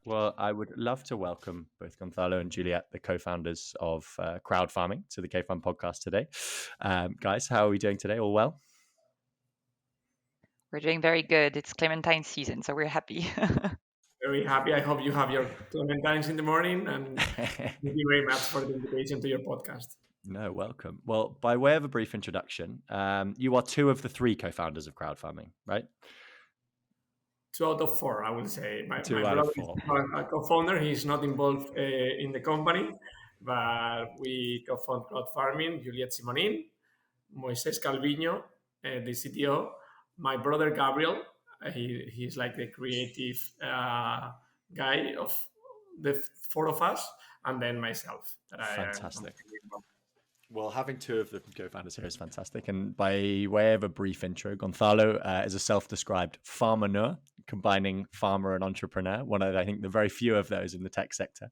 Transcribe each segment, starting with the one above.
Well, I would love to welcome both Gonzalo and Juliette, the co-founders of Crowdfarming, to the K-Farm podcast today. Guys, how are we doing today? All well? We're doing very good. It's Clementine season, so we're happy. Very happy. I hope you have your Clementines in the morning, and thank you very much for the invitation to your podcast. No, welcome. Well, by way of a brief introduction, you are two of the three co-founders of Crowdfarming, right? 2 out of 4, I would say. My Two out brother of is four. a co-founder. He's not involved in the company, but we co-found Crowdfarming, Juliette Simonin, Moises Calviño, the CTO, my brother Gabriel. He's like the creative guy of the four of us, and then myself. Fantastic. Well, having two of the co-founders here is fantastic. And by way of a brief intro, Gonzalo is a self-described farmer, combining farmer and entrepreneur, one of, I think, the very few of those in the tech sector.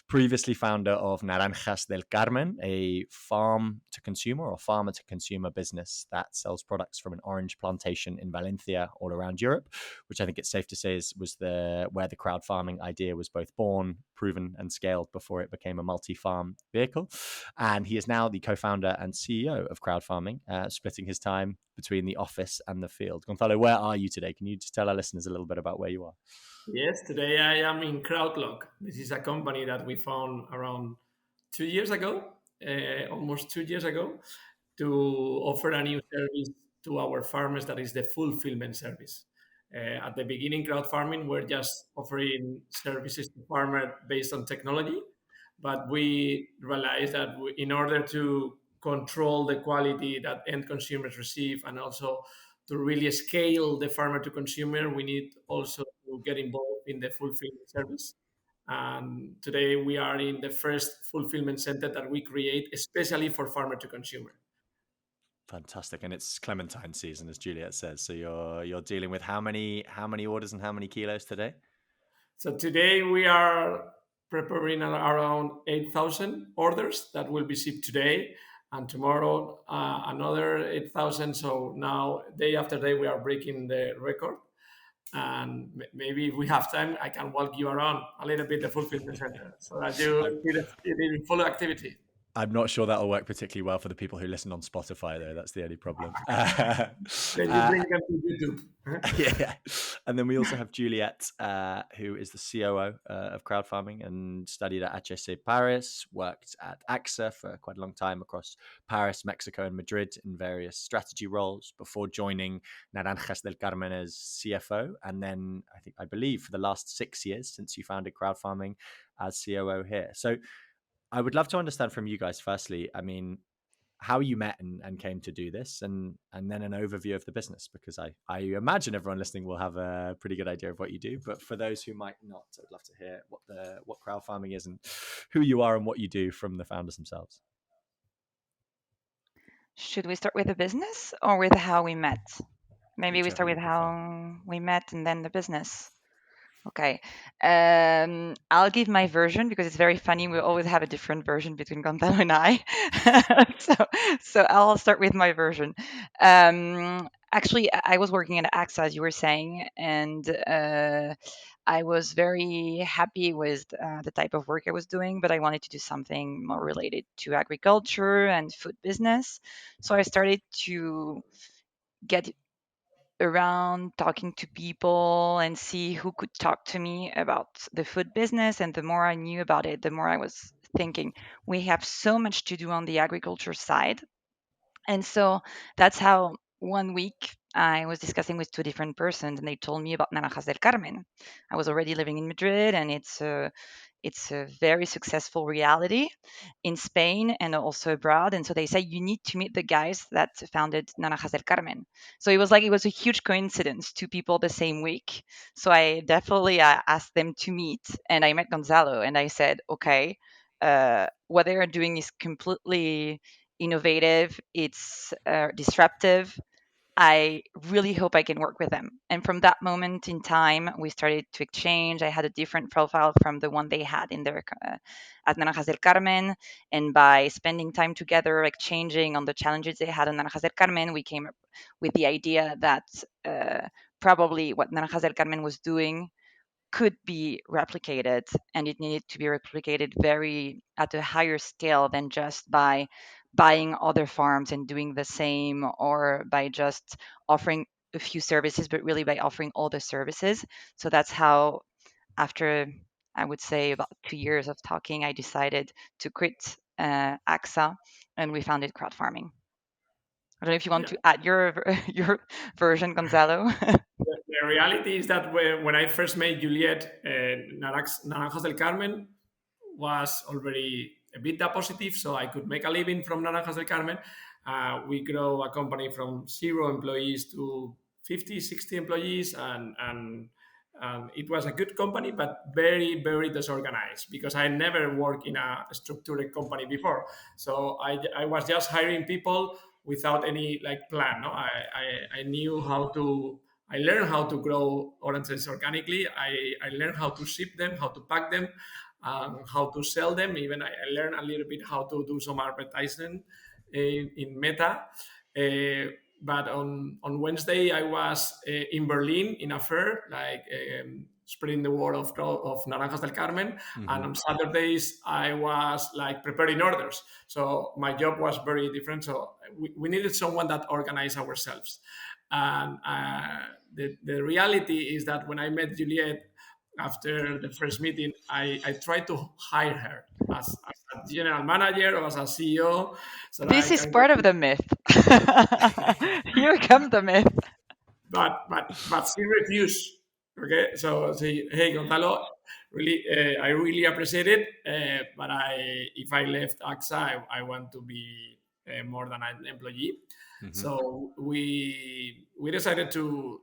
Previously founder of Naranjas del Carmen, a farm-to-consumer or farmer-to-consumer business that sells products from an orange plantation in Valencia all around Europe, which I think it's safe to say was where the crowd farming idea was both born, proven, and scaled before it became a multi-farm vehicle. And he is now the co-founder and CEO of Crowdfarming, splitting his time between the office and the field. Gonzalo, where are you today? Can you just tell our listeners a little bit about where you are? Yes, today I am in Crowdlock. This is a company that we found around 2 years ago, almost 2 years ago, to offer a new service to our farmers that is the fulfillment service. At the beginning, crowd farming, we're just offering services to farmers based on technology, but we realized that in order to control the quality that end consumers receive and also to really scale the farmer to consumer, we need also to get involved in the fulfillment service. And today we are in the first fulfillment center that we create especially for farmer to consumer. Fantastic, and it's Clementine season, as Juliette says. So you're dealing with how many orders and how many kilos today? So today we are preparing around 8,000 orders that will be shipped today, and tomorrow another 8,000. So now day after day we are breaking the record. And maybe if we have time, I can walk you around a little bit the fulfillment center so that you see it in full activity. I'm not sure that'll work particularly well for the people who listen on Spotify, though. That's the only problem. Then you bring them to YouTube. Yeah. And then we also have Juliette, who is the COO of Crowdfarming and studied at HEC Paris, worked at AXA for quite a long time across Paris, Mexico, and Madrid in various strategy roles before joining Naranjas del Carmen as CFO. And then I believe for the last 6 years since you founded Crowdfarming as COO here. So I would love to understand from you guys, firstly, I mean, how you met and came to do this, and then an overview of the business, because I imagine everyone listening will have a pretty good idea of what you do. But for those who might not, I'd love to hear what crowdfarming is and who you are and what you do from the founders themselves. Should we start with the business or with how we met? Maybe we start with Whichever you prefer. how we met and then the business. Okay. I'll give my version because it's very funny. We always have a different version between Gonzalo and I. so I'll start with my version. Actually, I was working at AXA, as you were saying, and I was very happy with the type of work I was doing, but I wanted to do something more related to agriculture and food business. So I started to get around talking to people and see who could talk to me about the food business. And the more I knew about it, the more I was thinking we have so much to do on the agriculture side. And so that's how one week I was discussing with two different persons, and they told me about Naranjas del Carmen. I was already living in Madrid, and it's a very successful reality in Spain and also abroad. And so they say you need to meet the guys that founded Naranjas del Carmen. So it was a huge coincidence, two people the same week. So I definitely asked them to meet, and I met Gonzalo, and I said, okay, what they are doing is completely innovative. It's disruptive. I really hope I can work with them. And from that moment in time, we started to exchange. I had a different profile from the one they had in their at Naranjas del Carmen. And by spending time together, exchanging on the challenges they had on Naranjas del Carmen, we came up with the idea that probably what Naranjas del Carmen was doing could be replicated, and it needed to be replicated very at a higher scale than just by buying other farms and doing the same, or by just offering a few services, but really by offering all the services. So that's how, after I would say about 2 years of talking, I decided to quit AXA, and we founded Crowdfarming. I don't know if you want Yeah. to add your version, Gonzalo. The reality is that when I first met Juliette, Naranjas del Carmen was already a bit positive, so I could make a living from Naranjas del Carmen. We grow a company from 0 employees to 50, 60 employees, and it was a good company, but very, very disorganized because I never worked in a structured company before. So I was just hiring people without any like plan. No, I knew how to. I learned how to grow oranges organically. I learned how to ship them, how to pack them, how to sell them. Even I learned a little bit how to do some advertising in Meta. But on Wednesday, I was in Berlin in a fair, like spreading the word of Naranjas del Carmen. Mm-hmm. And on Saturdays, I was like preparing orders. So my job was very different. So we needed someone that organized ourselves. And the reality is that when I met Juliette after the first meeting, I tried to hire her as a general manager or as a CEO, so that I This is can. part of the myth. Here comes the myth. But she refused. Okay, so say, hey Gonzalo, really, I really appreciate it, but if I left AXA, I want to be more than an employee. Mm-hmm. So we decided to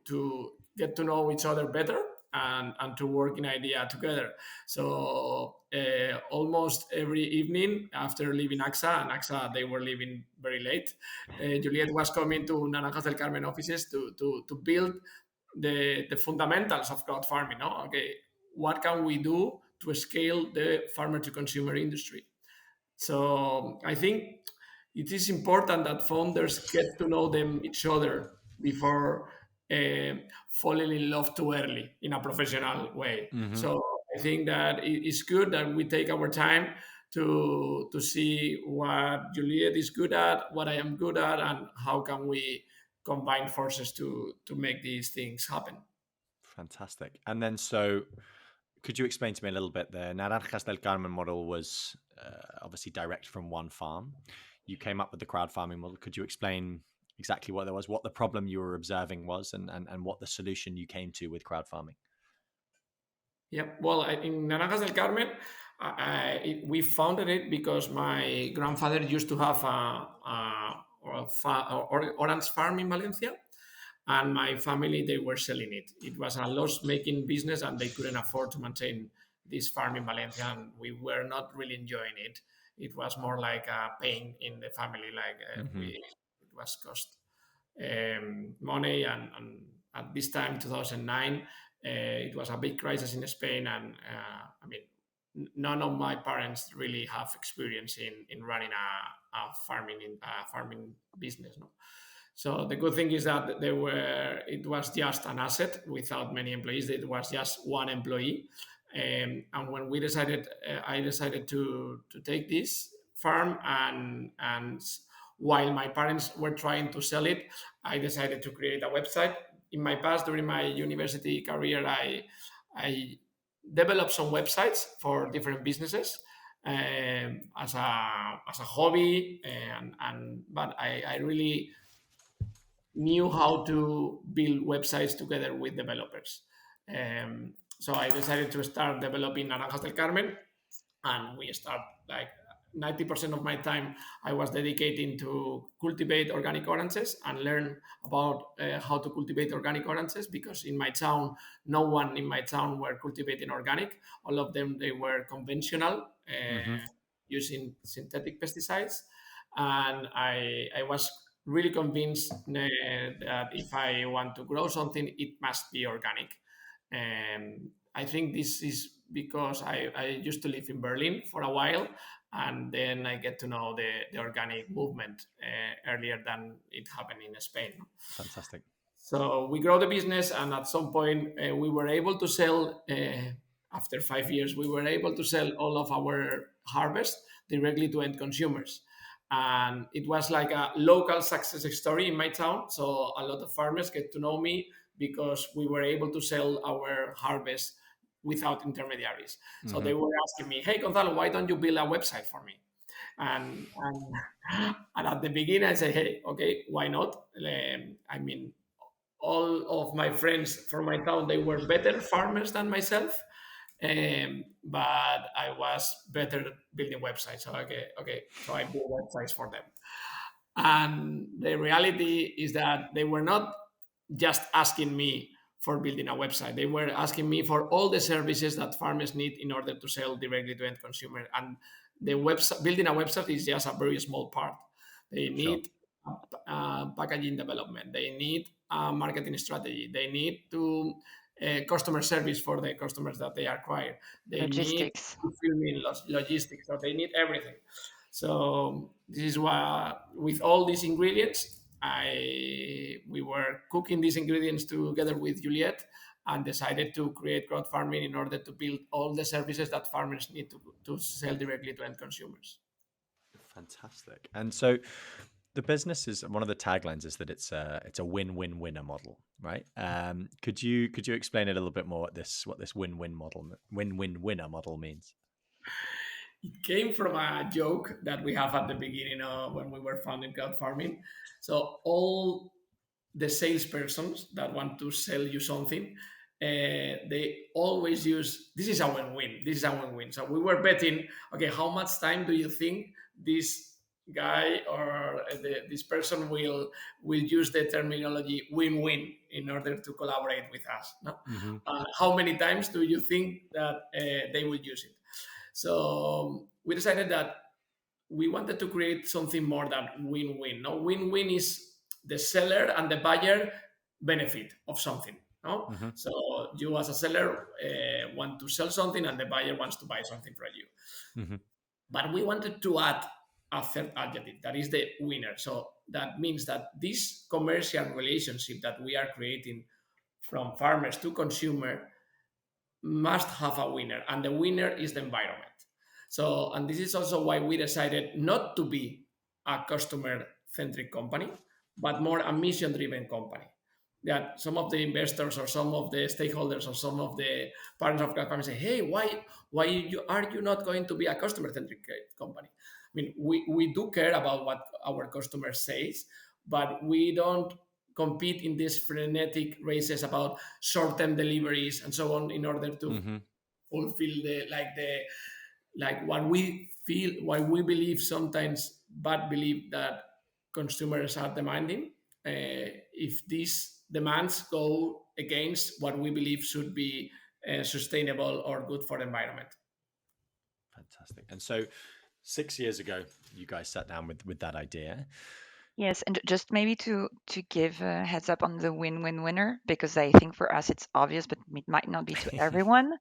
get to know each other better and to work in idea together. So almost every evening after leaving AXA, and AXA they were leaving very late, Juliette was coming to Naranjas del Carmen offices to build the fundamentals of crowd farming. No? Okay, what can we do to scale the farmer to consumer industry? So I think it is important that founders get to know them each other before falling in love too early in a professional way. Mm-hmm. So I think that it's good that we take our time to see what Juliette is good at, what I am good at, and how can we combine forces to make these things happen. Fantastic. And then, so could you explain to me a little bit? The Naranjas del Carmen model was obviously direct from one farm. You came up with the crowd farming model. Could you explain exactly what there was, what the problem you were observing was, and what the solution you came to with crowd farming? Yeah, well, in Naranjas del Carmen, we founded it because my grandfather used to have orange farm in Valencia, and my family, they were selling it. It was a loss-making business, and they couldn't afford to maintain this farm in Valencia, and we were not really enjoying it. It was more like a pain in the family, like it was cost money, and at this time, 2009, it was a big crisis in Spain, and I mean, none of my parents really have experience in running a farming business. No? So the good thing is that it was just an asset without many employees. It was just one employee. And when we decided, I decided to take this farm, and while my parents were trying to sell it, I decided to create a website. In my past, during my university career, I developed some websites for different businesses as a hobby, but I really knew how to build websites together with developers. So I decided to start developing Naranjas del Carmen, and we start like 90% of my time I was dedicating to cultivate organic oranges and learn about how to cultivate organic oranges, because in my town, no one in my town were cultivating organic. All of them, they were conventional, using synthetic pesticides. And I was really convinced that if I want to grow something, it must be organic. And I think this is because I used to live in Berlin for a while, and then I get to know the organic movement earlier than it happened in Spain. Fantastic. So we grow the business, and at some point, we were able to sell. After 5 years, we were able to sell all of our harvest directly to end consumers, and it was like a local success story in my town. So a lot of farmers get to know me because we were able to sell our harvest without intermediaries. So Mm-hmm. they were asking me, "Hey, Gonzalo, why don't you build a website for me?" And at the beginning, I say, "Hey, okay, why not?" I mean, all of my friends from my town, they were better farmers than myself, but I was better building websites. So okay, so I built websites for them. And the reality is that they were not just asking me for building a website. They were asking me for all the services that farmers need in order to sell directly to end consumer. And the website, building a website is just a very small part. They Sure. need packaging development. They need a marketing strategy. They need to customer service for the customers that they acquire. They need Logistics. fulfillment, logistics. So they need everything. So this is why, with all these ingredients, we were cooking these ingredients together with Juliette and decided to create crowd farming in order to build all the services that farmers need to sell directly to end consumers. Fantastic. And so the business is one of the taglines is that it's a win-win-winner model, right? Could you explain a little bit more what this win-win-winner model means? It came from a joke that we have at the beginning of when we were founding crowd farming. So all the salespersons that want to sell you something, they always use this is a win-win. This is a win-win. So we were betting, okay, how much time do you think this guy or this person will use the terminology win-win in order to collaborate with us? No? Mm-hmm. How many times do you think that they will use it? So we decided that we wanted to create something more than win-win. No, win-win is the seller and the buyer benefit of something. No, Mm-hmm. so you as a seller want to sell something, and the buyer wants to buy something from you. Mm-hmm. But we wanted to add a third adjective that is the winner. So that means that this commercial relationship that we are creating from farmers to consumer must have a winner, and the winner is the environment. So, and this is also why we decided not to be a customer centric company, but more a mission driven company. That some of the investors or some of the stakeholders or some of the partners of Crowdfarming say, "Hey, are you not going to be a customer centric company?" I mean, we do care about what our customers says, but we don't compete in these frenetic races about short-term deliveries and so on in order to Mm-hmm. fulfill the what we feel, what we believe sometimes, but believe that consumers are demanding. If these demands go against what we believe should be sustainable or good for the environment. Fantastic. And so 6 years ago, you guys sat down with that idea. Yes, and just maybe to give a heads up on the win-win winner, because I think for us it's obvious, but it might not be to everyone.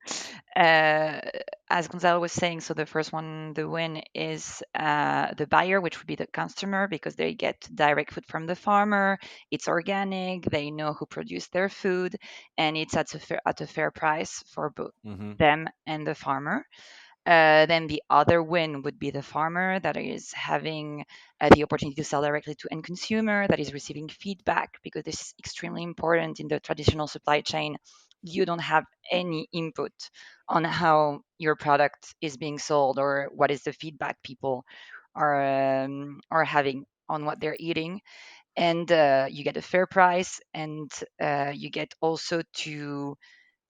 Uh, as Gonzalo was saying, so the first one, the win is the buyer, which would be the customer, because they get direct food from the farmer. It's organic. They know who produced their food, and it's at a fair price for both Mm-hmm. them and the farmer. Then the other win would be the farmer that is having the opportunity to sell directly to end consumer, that is receiving feedback, because this is extremely important in the traditional supply chain. You don't have any input on how your product is being sold or what is the feedback people are having on what they're eating, and you get a fair price, and you get also to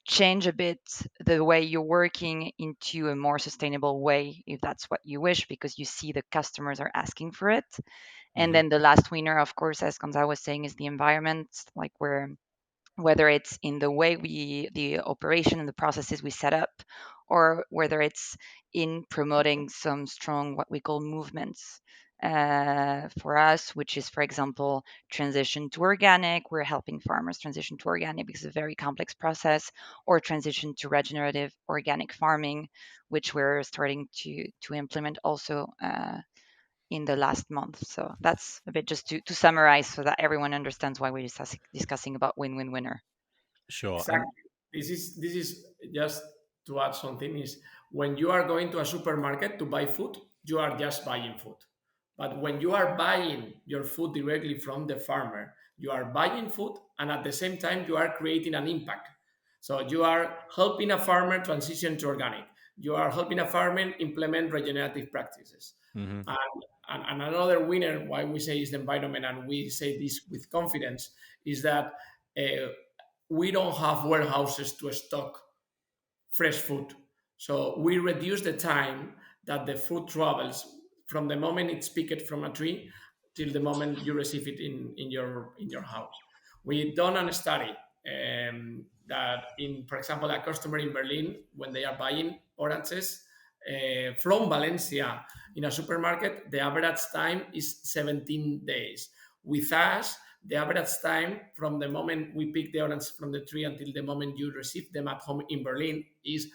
change a bit the way you're working into a more sustainable way if that's what you wish, because you see the customers are asking for it. And Mm-hmm. then the last winner, of course, as Gonzalo was saying, is the environment, like whether it's in the way the operation and the processes we set up, or whether it's in promoting some strong what we call movements for us, which is, for example, transition to organic. We're helping farmers transition to organic because it's a very complex process, or transition to regenerative organic farming, which we're starting to implement also in the last month. So that's a bit just to summarize so that everyone understands why we're discussing about win-win winner. Sure. And Exactly. This is just to add something is when you are going to a supermarket to buy food, you are just buying food. But when you are buying your food directly from the farmer, you are buying food and at the same time you are creating an impact. So you are helping a farmer transition to organic. You are helping a farmer implement regenerative practices. mhm. And another winner, why we say is the environment, and we say this with confidence, is that uh, we don't have warehouses to stock fresh food. So we reduce the time that the food travels from the moment it's picked from a tree till the moment you receive it in your house. We done a study that in, for example, a customer in Berlin, when they are buying oranges from Valencia in a supermarket, the average time is 17 days. With us, the average time from the moment we pick the orange from the tree until the moment you receive them at home in Berlin is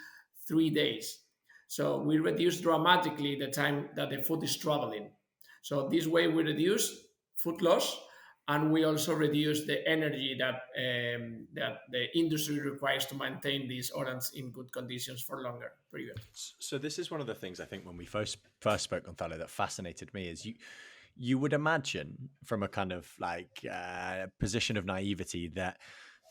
3 days. So we reduce dramatically the time that the food is traveling. So this way we reduce food loss, and we also reduce the energy that the industry requires to maintain these orange in good conditions for longer period. So this is one of the things I think when we first spoke, Gonzalo, that fascinated me is you would imagine from a kind of like position of naivety that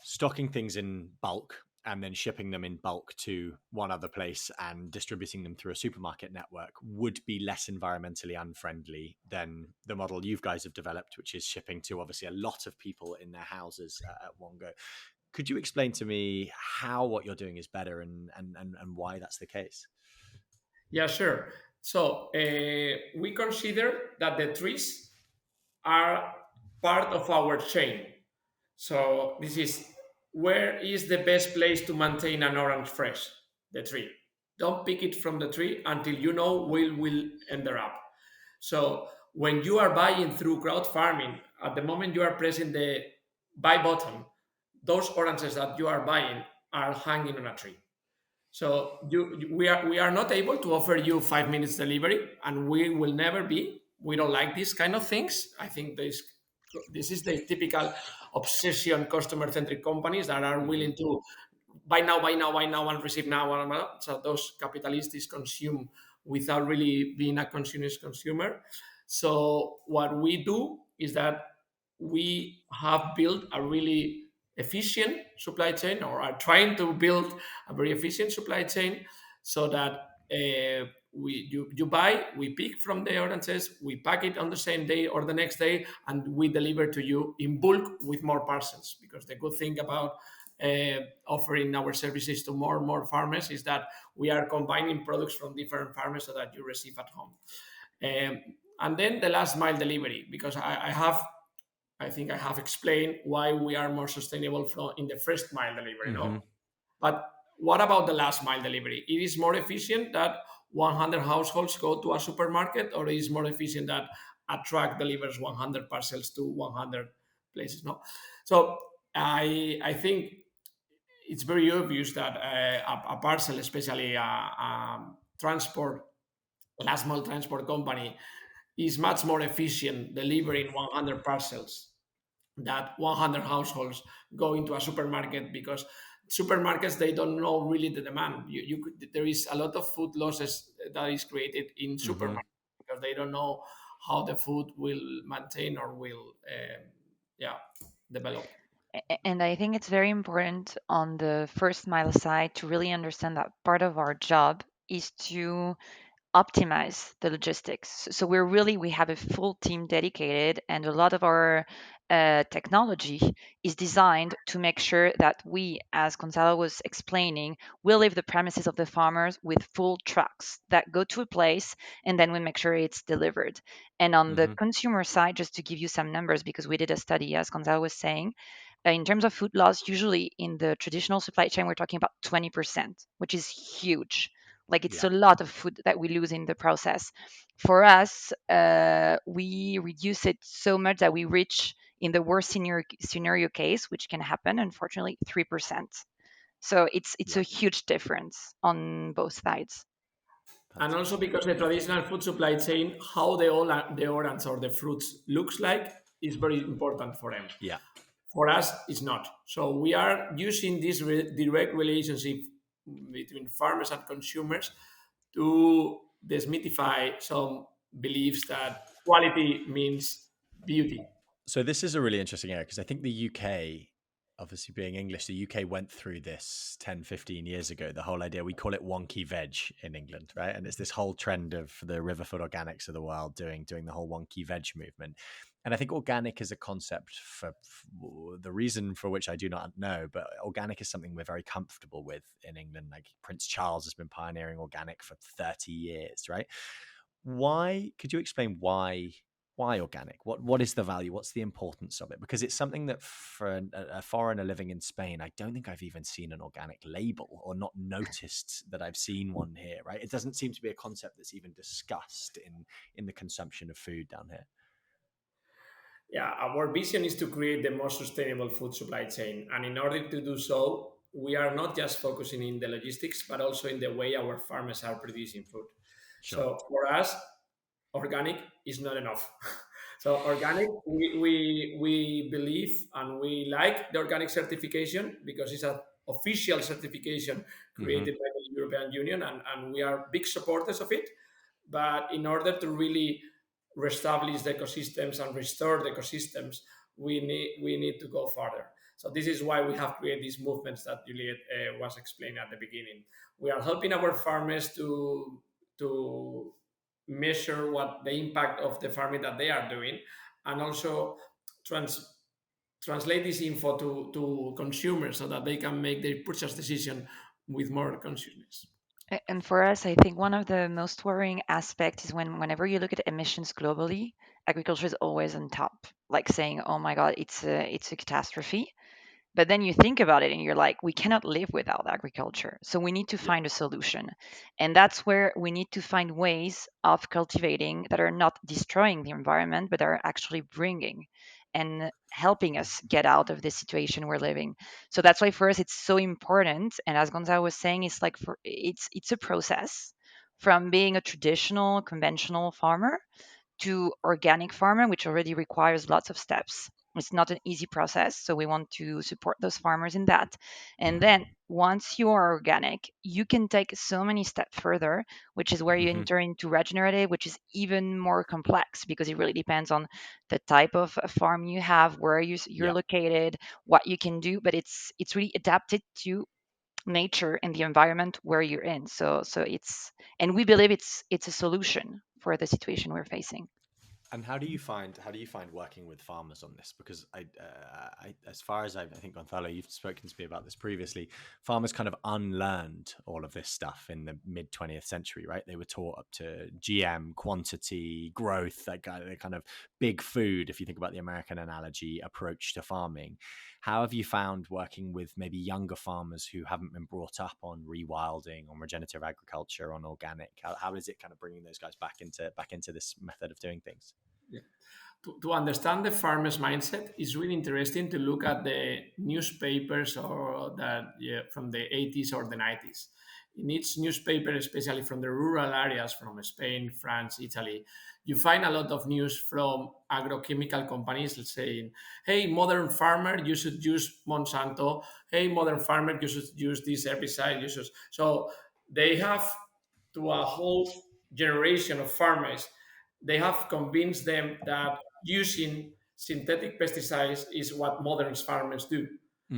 stocking things in bulk and then shipping them in bulk to one other place and distributing them through a supermarket network would be less environmentally unfriendly than the model you guys have developed, which is shipping to obviously a lot of people in their houses at one go. Could you explain to me how what you're doing is better and why that's the case? Yeah, sure. So we consider that the trees are part of our chain. So this is where is the best place to maintain an orange fresh? The tree. Don't pick it from the tree until you know where will end up. So when you are buying through crowd farming, at the moment you are pressing the buy button, those oranges that you are buying are hanging on a tree. So we are not able to offer you 5 minutes delivery, and we will never be. We don't like these kind of things. I think this is the typical obsession customer centric companies that are willing to buy now, buy now, buy now, and receive now. So those capitalists consume without really being a continuous consumer. So what we do is that we have built a really efficient supply chain, or are trying to build a very efficient supply chain, so that you buy, we pick from the oranges, we pack it on the same day or the next day, and we deliver to you in bulk with more parcels. Because the good thing about offering our services to more and more farmers is that we are combining products from different farmers so that you receive at home. Um, and then the last mile delivery, because I think I have explained why we are more sustainable from in the first mile delivery, Mm-hmm. no? But what about the last mile delivery? It is more efficient that 100 households go to a supermarket, or it is more efficient that a truck delivers 100 parcels to 100 places, no? So I think it's very obvious that a parcel, especially a transport, last mile transport company, is much more efficient delivering 100 parcels that 100 households go into a supermarket, because supermarkets, they don't know really the demand. There is a lot of food losses that is created in Mm-hmm. supermarkets because they don't know how the food will maintain or will yeah, develop. And I think it's very important on the first mile side to really understand that part of our job is to optimize the logistics. So we have a full team dedicated, and a lot of our technology is designed to make sure that we, as Gonzalo was explaining, will leave the premises of the farmers with full trucks that go to a place, and then we make sure it's delivered. And on the Mm-hmm. consumer side, just to give you some numbers, because we did a study, as Gonzalo was saying, in terms of food loss, usually in the traditional supply chain, we're talking about 20%, which is huge. Like it's Yeah. a lot of food that we lose in the process. For us, we reduce it so much that we reach, in the worst scenario case, which can happen, unfortunately, 3%. So it's Yeah. a huge difference on both sides. And also because the traditional food supply chain, how the orange or the fruits looks like, is very important for them. Yeah. For us, it's not. So we are using this direct relationship between farmers and consumers to demystify some beliefs that quality means beauty. So this is a really interesting area because I think the UK, obviously being English, the UK went through this 10, 15 years ago. The whole idea, we call it wonky veg in England, right? And it's this whole trend of the Riverfoot Organics of the world doing the whole wonky veg movement. And I think organic is a concept for the reason for which I do not know, but organic is something we're very comfortable with in England. Like Prince Charles has been pioneering organic for 30 years, right? Why, could you explain why organic? What is the value? What's the importance of it? Because it's something that for a foreigner living in Spain, I don't think I've even seen an organic label or not noticed that I've seen one here, right? It doesn't seem to be a concept that's even discussed in the consumption of food down here. Yeah, our vision is to create the most sustainable food supply chain. And in order to do so, we are not just focusing in the logistics, but also in the way our farmers are producing food. Sure. So for us, organic is not enough. So organic, we believe and we like the organic certification because it's an official certification created by the European Union, and we are big supporters of it. But in order to really reestablish the ecosystems and restore the ecosystems, we need to go further. So this is why we have created these movements that Juliette was explaining at the beginning. We are helping our farmers to measure what the impact of the farming that they are doing, and also translate this info to consumers so that they can make their purchase decision with more consciousness. And for us, I think one of the most worrying aspects is whenever you look at emissions globally, agriculture is always on top, like saying, "Oh my God, it's a catastrophe." But then you think about it and you're like, we cannot live without agriculture. So we need to find a solution. And that's where we need to find ways of cultivating that are not destroying the environment, but are actually bringing and helping us get out of this situation we're living. So that's why for us it's so important. And as Gonzalo was saying, it's a process from being a traditional, conventional farmer to organic farmer, which already requires lots of steps. It's not an easy process, so we want to support those farmers in that. And then once you are organic, you can take so many steps further, which is where you enter into regenerative, which is even more complex because it really depends on the type of farm you have, where you're located, what you can do. But it's really adapted to nature and the environment where you're in. So it's, and we believe it's a solution for the situation we're facing. And how do you find working with farmers on this? Because as far as I think Gonzalo, you've spoken to me about this previously. Farmers kind of unlearned all of this stuff in the mid 20th century, right? They were taught up to GM, quantity, growth, that kind of big food. If you think about the American analogy approach to farming, how have you found working with maybe younger farmers who haven't been brought up on rewilding, on regenerative agriculture, on organic? How is it kind of bringing those guys back into this method of doing things? Yeah. To understand the farmer's mindset, it's really interesting to look at the newspapers or that from the 80s or the 90s. In each newspaper, especially from the rural areas, from Spain, France, Italy, you find a lot of news from agrochemical companies saying, "Hey, modern farmer, you should use Monsanto. Hey, modern farmer, you should use this herbicide." So they have, to a whole generation of farmers, they have convinced them that using synthetic pesticides is what modern farmers do.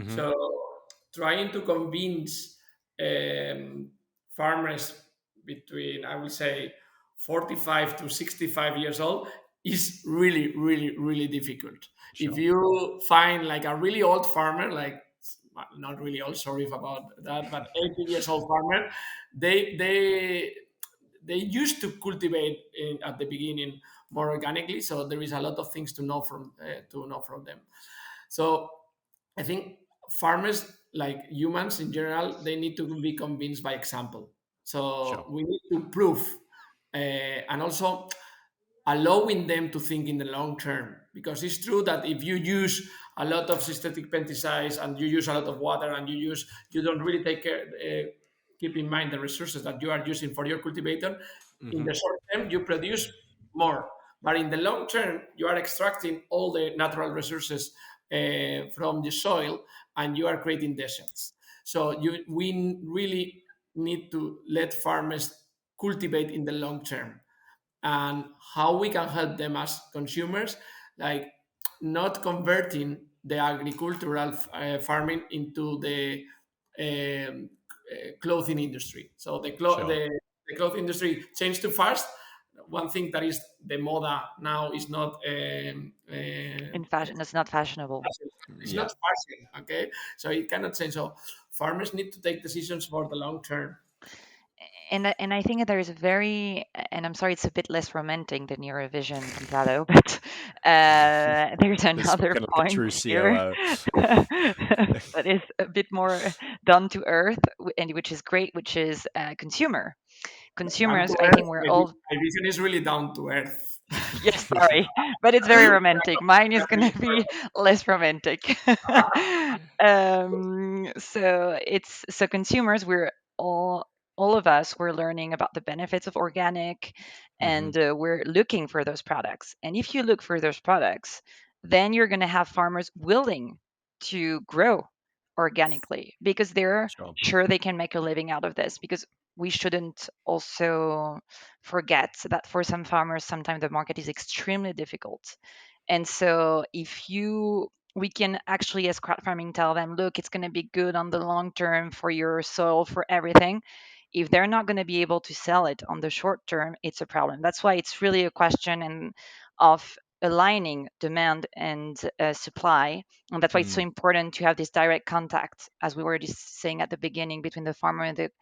So trying to convince farmers between, I would say, 45 to 65 years old is really, really, really difficult. Sure. If you find like a really old farmer, like not really old, sorry about that, but 80 years old farmer, they used to cultivate at the beginning more organically, so there is a lot of things to know from them. So I think farmers, like humans in general, they need to be convinced by example. So we need to prove, and also allowing them to think in the long term, because it's true that if you use a lot of synthetic pesticides and you use a lot of water and you don't really take keep in mind the resources that you are using for your cultivator. In Mm-hmm. the short term, you produce more, but in the long term, you are extracting all the natural resources from the soil, and you are creating deserts. So we really need to let farmers cultivate in the long term. And how we can help them as consumers, like not converting the agricultural farming into the clothing industry. So Sure. the cloth industry changed too fast. One thing that is the moda now is not In fashion, it's not fashionable. it's Yeah. not fashion. Okay, so it cannot change. So farmers need to take decisions for the long term. And I think there is a very, and I'm sorry, it's a bit less romantic than your vision, Gonzalo, but there's another Spoken like a point true here COO. that is a bit more down to earth, and which is great, which is consumer. Down Consumers, to I earth, think we're all, my vision is really down to earth. yes, sorry, but it's very romantic. Mine is going to be less romantic. So consumers, we're all of us, we're learning about the benefits of organic, Mm-hmm. and we're looking for those products. And if you look for those products, then you're going to have farmers willing to grow organically because they're Sure. sure they can make a living out of this. Because we shouldn't also forget that for some farmers, sometimes the market is extremely difficult. And so we can actually, as crowd farming, tell them, look, it's going to be good on the long term for your soil, for everything. If they're not going to be able to sell it on the short term, it's a problem. That's why it's really a question of aligning demand and supply. And that's why it's so Mm. important to have this direct contact, as we were just saying at the beginning, between the farmer and the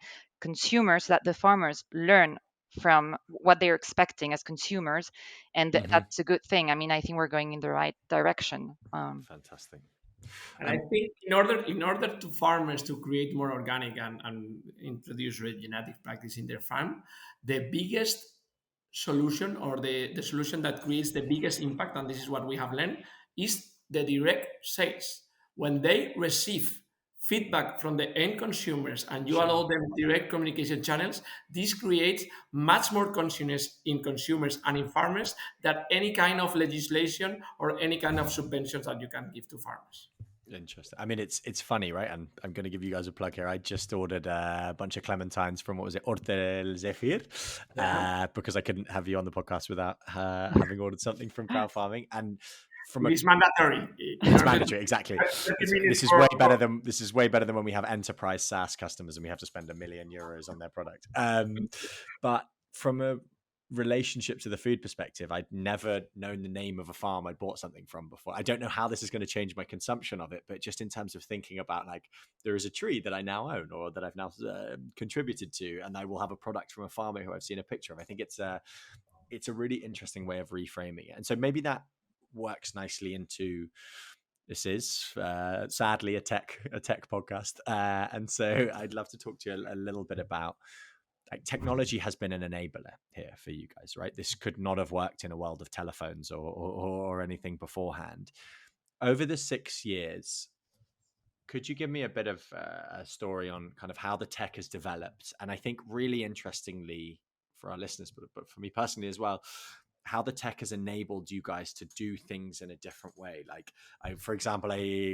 consumer, so that the farmers learn from what they're expecting as consumers, and Mm-hmm. that's a good thing. I mean, I think we're going in the right direction. Fantastic. And I think in order to farmers to create more organic and introduce regenerative practice in their farm, the biggest solution, or the solution that creates the biggest impact, and this is what we have learned, is the direct sales. When they receive feedback from the end consumers and you Sure. allow them direct communication channels, this creates much more consciousness in consumers and in farmers than any kind of legislation or any kind of subventions that you can give to farmers. Interesting. I mean, it's funny, right? And I'm going to give you guys a plug here. I just ordered a bunch of clementines from, what was it, Hortel Zephyr, Yeah. because I couldn't have you on the podcast without having ordered something from Crowdfarming. And from It a is mandatory in It's order to mandatory, exactly. 30 minutes This is for, way better than when we have enterprise SaaS customers and we have to spend €1 million on their product. But from a relationship to the food perspective, I'd never known the name of a farm I'd bought something from before. I don't know how this is going to change my consumption of it, but just in terms of thinking about, like, there is a tree that I now own or that I've now contributed to, and I will have a product from a farmer who I've seen a picture of. I think it's a really interesting way of reframing it, and so maybe that works nicely into. This is sadly a tech podcast, and so I'd love to talk to you a little bit about, like, technology has been an enabler here for you guys, right? This could not have worked in a world of telephones or anything beforehand. Over the 6 years, could you give me a bit of a story on kind of how the tech has developed? And I think really interestingly for our listeners, but for me personally as well, how the tech has enabled you guys to do things in a different way. Like, for example,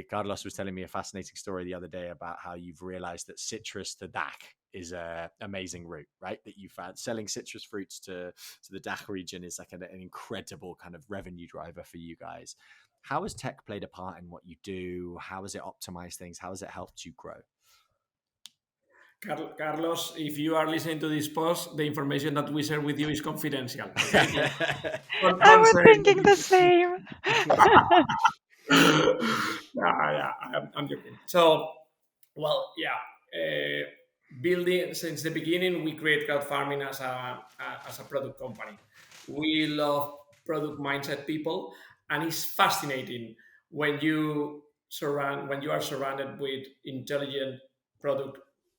Carlos was telling me a fascinating story the other day about how you've realized that citrus to DAC is a amazing route, right? That you found selling citrus fruits to the DAC region is like an incredible kind of revenue driver for you guys. How has tech played a part in what you do? How has it optimized things? How has it helped you grow? Carlos, if you are listening to this post, the information that we share with you is confidential. Okay, I don't was say thinking the same. yeah, I'm joking. So, well, yeah, building since the beginning, we create crowd farming as a product company. We love product mindset people, and it's fascinating when you are surrounded with intelligent product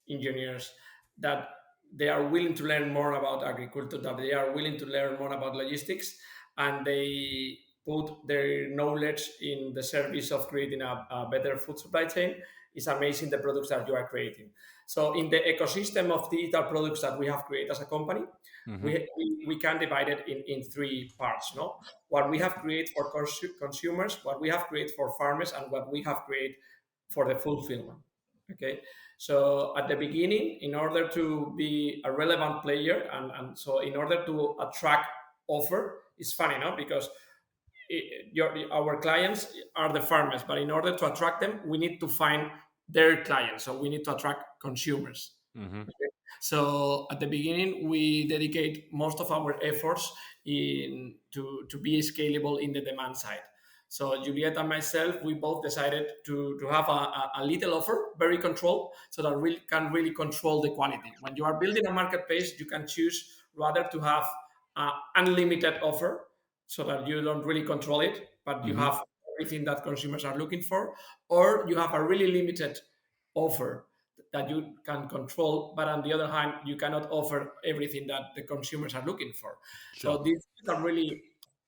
engineers that they are willing to learn more about agriculture, that they are willing to learn more about logistics, and they put their knowledge in the service of creating a better food supply chain. it's amazing the products that you are creating. So in the ecosystem of digital products that we have created as a company, Mm-hmm. we can divide it in three parts. No, what we have created for consumers, what we have created for farmers, and what we have created for the fulfillment. Okay, so at the beginning, in order to be a relevant player, and so in order to attract offer, it's funny, no, because our clients are the farmers, but in order to attract them, we need to find their clients. So we need to attract consumers. Mm-hmm. So at the beginning, we dedicate most of our efforts to be scalable in the demand side. So Juliette and myself, we both decided to have a little offer, very controlled, so that we can really control the quality. When you are building a marketplace, you can choose rather to have an unlimited offer, so that you don't really control it, but you Mm-hmm. have everything that consumers are looking for, or you have a really limited offer that you can control, but on the other hand, you cannot offer everything that the consumers are looking for. Sure. So these are really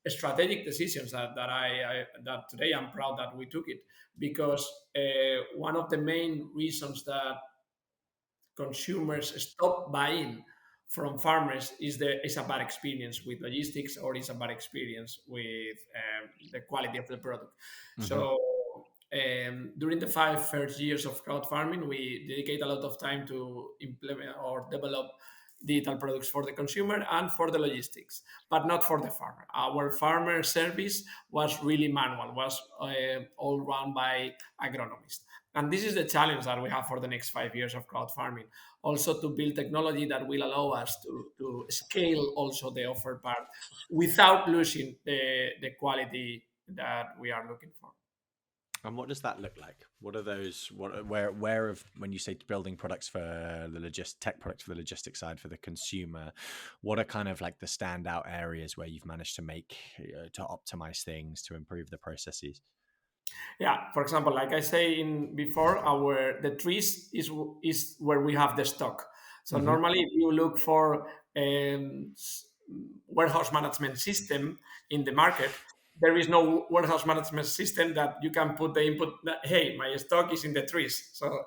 strategic decisions that today I'm proud that we took it, because one of the main reasons that consumers stop buying from farmers is a bad experience with logistics, or is a bad experience with the quality of the product. Mm-hmm. So during the first 5 years of crowd farming, we dedicate a lot of time to implement or develop digital products for the consumer and for the logistics, but not for the farmer. Our farmer service was really manual, was all run by agronomists. And this is the challenge that we have for the next 5 years of crowd farming. Also to build technology that will allow us to scale also the offer part without losing the quality that we are looking for. And what does that look like? What are those? Where of when you say building products for the tech products for the logistics side for the consumer, what are kind of like the standout areas where you've managed to make to optimize things to improve the processes? Yeah, for example, like I say in before, our the trees is where we have the stock. So Mm-hmm. normally, if you look for warehouse management system in the market, there is no warehouse management system that you can put the input that, hey, my stock is in the trees. So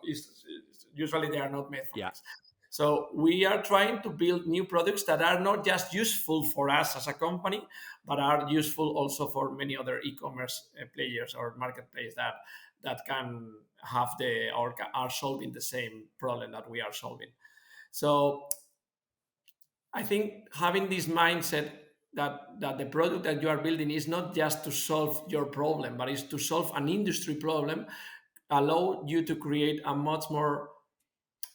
usually they are not made for Yeah. this. So we are trying to build new products that are not just useful for us as a company, but are useful also for many other e-commerce players or marketplace that can have or are solving the same problem that we are solving. So I think having this mindset that the product that you are building is not just to solve your problem, but is to solve an industry problem, allow you to create a much more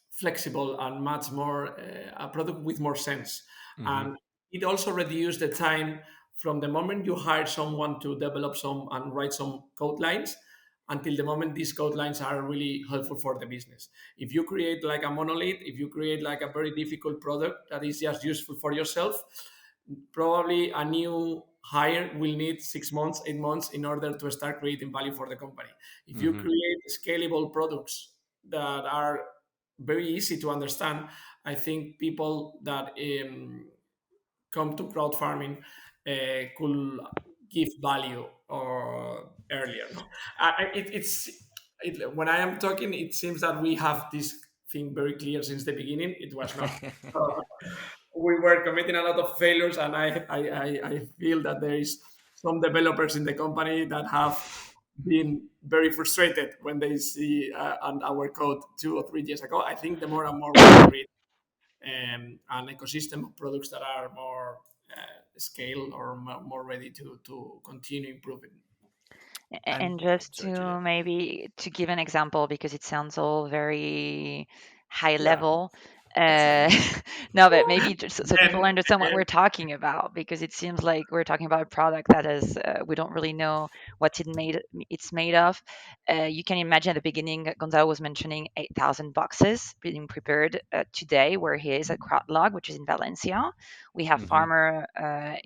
flexible and much more a product with more sense. Mm-hmm. And it also reduces the time from the moment you hire someone to develop some and write some code lines until the moment these code lines are really helpful for the business. If you create like a monolith, if you create like a very difficult product that is just useful for yourself, probably a new hire will need 6 months, 8 months in order to start creating value for the company. If you Mm-hmm. create scalable products that are very easy to understand, I think people that come to crowd farming could give value or earlier. No? When I am talking, it seems that we have this thing very clear since the beginning. It was not. We were committing a lot of failures, and I feel that there is some developers in the company that have been very frustrated when they see our code 2 or 3 years ago. I think the more and more we create an ecosystem of products that are more scale or more ready to continue improving. And And just sorry, to Juliet. maybe to give an example, because it sounds all very high Yeah, level. exactly. Uh, no, but maybe just so people And, understand what and we're talking about, because it seems like we're talking about a product that is we don't really know what it's made of. You can imagine at the beginning, Gonzalo was mentioning 8,000 boxes being prepared today, where he is at Crowdlog, which is in Valencia. We have Mm-hmm. farmer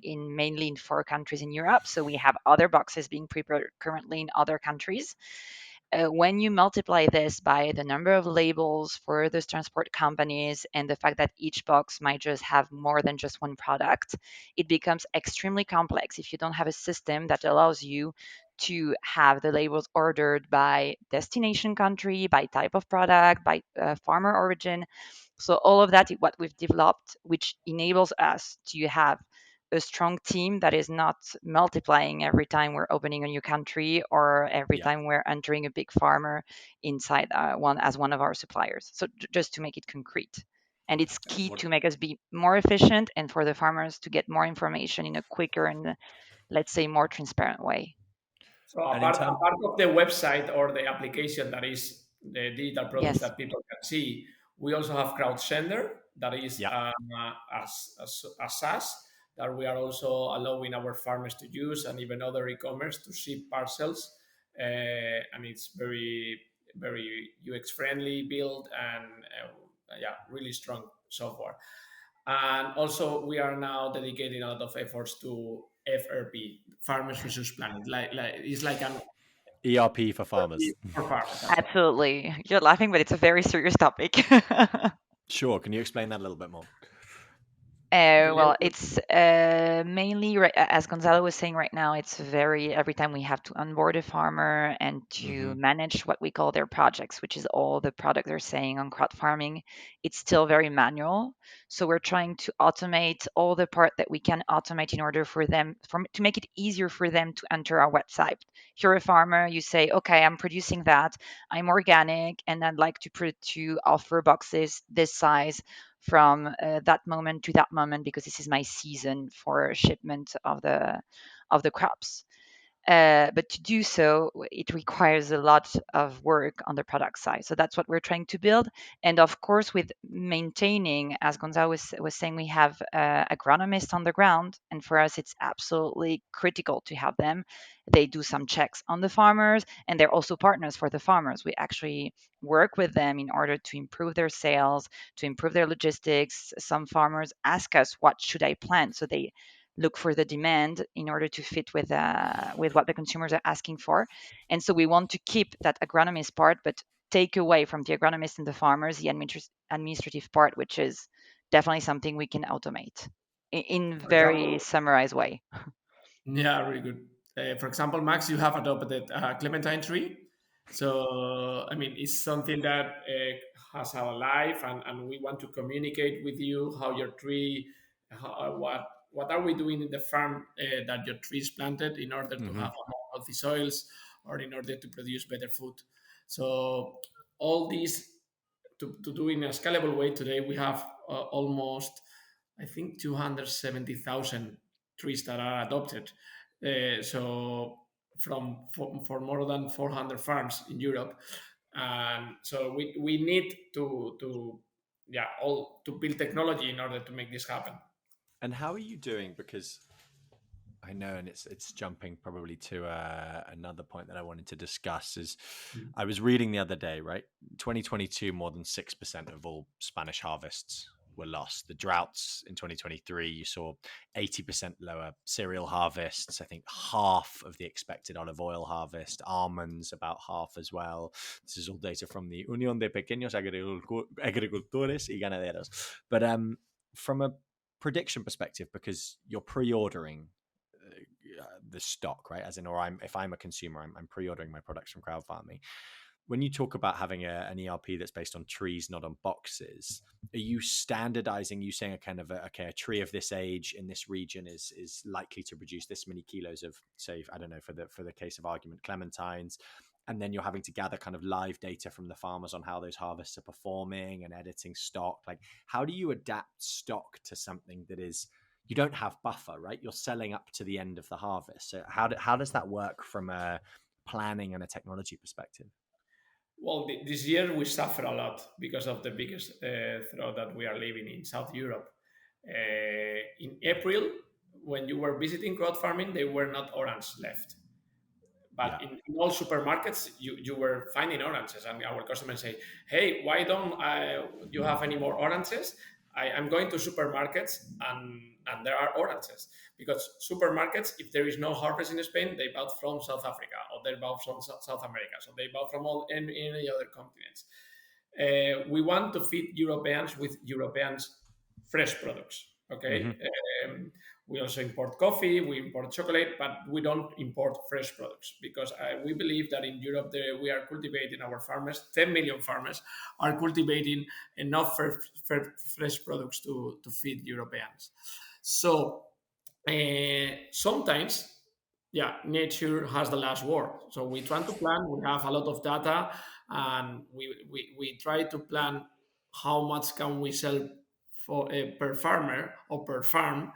in mainly in 4 countries in Europe, so we have other boxes being prepared currently in other countries. When you multiply this by the number of labels for those transport companies and the fact that each box might just have more than just one product, it becomes extremely complex if you don't have a system that allows you to have the labels ordered by destination country, by type of product, by farmer origin. So all of that is what we've developed, which enables us to have a strong team that is not multiplying every time we're opening a new country or every Yeah. time we're entering a big farmer inside one of our suppliers. So just to make it concrete. And it's key to make us be more efficient and for the farmers to get more information in a quicker and, let's say, more transparent way. So And in apart terms, of the website or the application that is the digital products Yes. that people can see, we also have CrowdSender that is yeah, a SaaS that we are also allowing our farmers to use, and even other e-commerce to ship parcels. And it's very UX friendly build, and yeah, really strong software. And also, we are now dedicating a lot of efforts to FRP, Farmers Resource Planning. Like it's like an ERP for farmers. ERP for farmers. Absolutely. You're laughing, but it's a very serious topic. Sure. Can you explain that a little bit more? Well, Juliette? it's mainly as Gonzalo was saying right now. It's very every time we have to onboard a farmer and to Hmm. manage what we call their projects, which is all the product they're saying on crowd farming. It's still very manual. So we're trying to automate all the part that we can automate in order for them to make it easier for them to enter our website. If you're a farmer, you say, okay, I'm producing that. I'm organic, and I'd like to offer boxes this size from that moment to that moment because this is my season for shipment of the crops. But to do so, it requires a lot of work on the product side. So that's what we're trying to build. And of course, with maintaining, as Gonzalo was saying, we have agronomists on the ground. And for us, it's absolutely critical to have them. They do some checks on the farmers, and they're also partners for the farmers. We actually work with them in order to improve their sales, to improve their logistics. Some farmers ask us, what should I plant? So they look for the demand in order to fit with what the consumers are asking for. And so we want to keep that agronomist part, but take away from the agronomist and the farmers the administrative part, which is definitely something we can automate in For very example, summarized way. yeah, really good. For example, Max, you have adopted a Clementine tree. So, I mean, it's something that has a life, and we want to communicate with you how your tree, what are we doing in the farm that your tree is planted in order to Hmm. have more healthy soils or in order to produce better food. So, all these to do in a scalable way today, we have almost, I think, 270,000 trees that are adopted. So for more than 400 farms in Europe, and so we need to yeah all to build technology in order to make this happen. And how are you doing? Because I know, and it's jumping probably to another point that I wanted to discuss. Is I was reading the other day, right? 2022, more than 6% of all Spanish harvests were lost. The droughts in 2023, you saw 80% lower cereal harvests. I think half of the expected olive oil harvest, almonds about half as well. This is all data from the Unión de Pequeños Agricultores y Ganaderos. But from a prediction perspective, because you're pre-ordering the stock, right? As in, or if I'm a consumer, I'm pre-ordering my products from Crowdfarming. When you talk about having an ERP that's based on trees, not on boxes, are you standardizing? You saying a kind of a tree of this age in this region is likely to produce this many kilos of, say, I don't know, for the case of argument, clementines, and then you're having to gather kind of live data from the farmers on how those harvests are performing and editing stock. Like, how do you adapt stock to something that is, you don't have buffer, right? You're selling up to the end of the harvest. So how does that work from a planning and a technology perspective? Well, this year we suffer a lot because of the biggest threat that we are living in South Europe. In April, when you were visiting crowd farming, there were not orange left. But Yeah. in all supermarkets, you were finding oranges, and our customers say, "Hey, why don't you have any more oranges? I'm going to supermarkets, and there are oranges because supermarkets, if there is no harvest in Spain, they bought from South Africa or they bought from South America, so they bought from all any other continents. We want to feed Europeans with Europeans fresh products, Okay. Hmm. We also import coffee, we import chocolate, but we don't import fresh products because we believe that in Europe we are cultivating our farmers, 10 million farmers are cultivating enough fresh products to feed Europeans. So sometimes, yeah, nature has the last word. So we try to plan, we have a lot of data, and we try to plan how much can we sell for per farmer or per farm,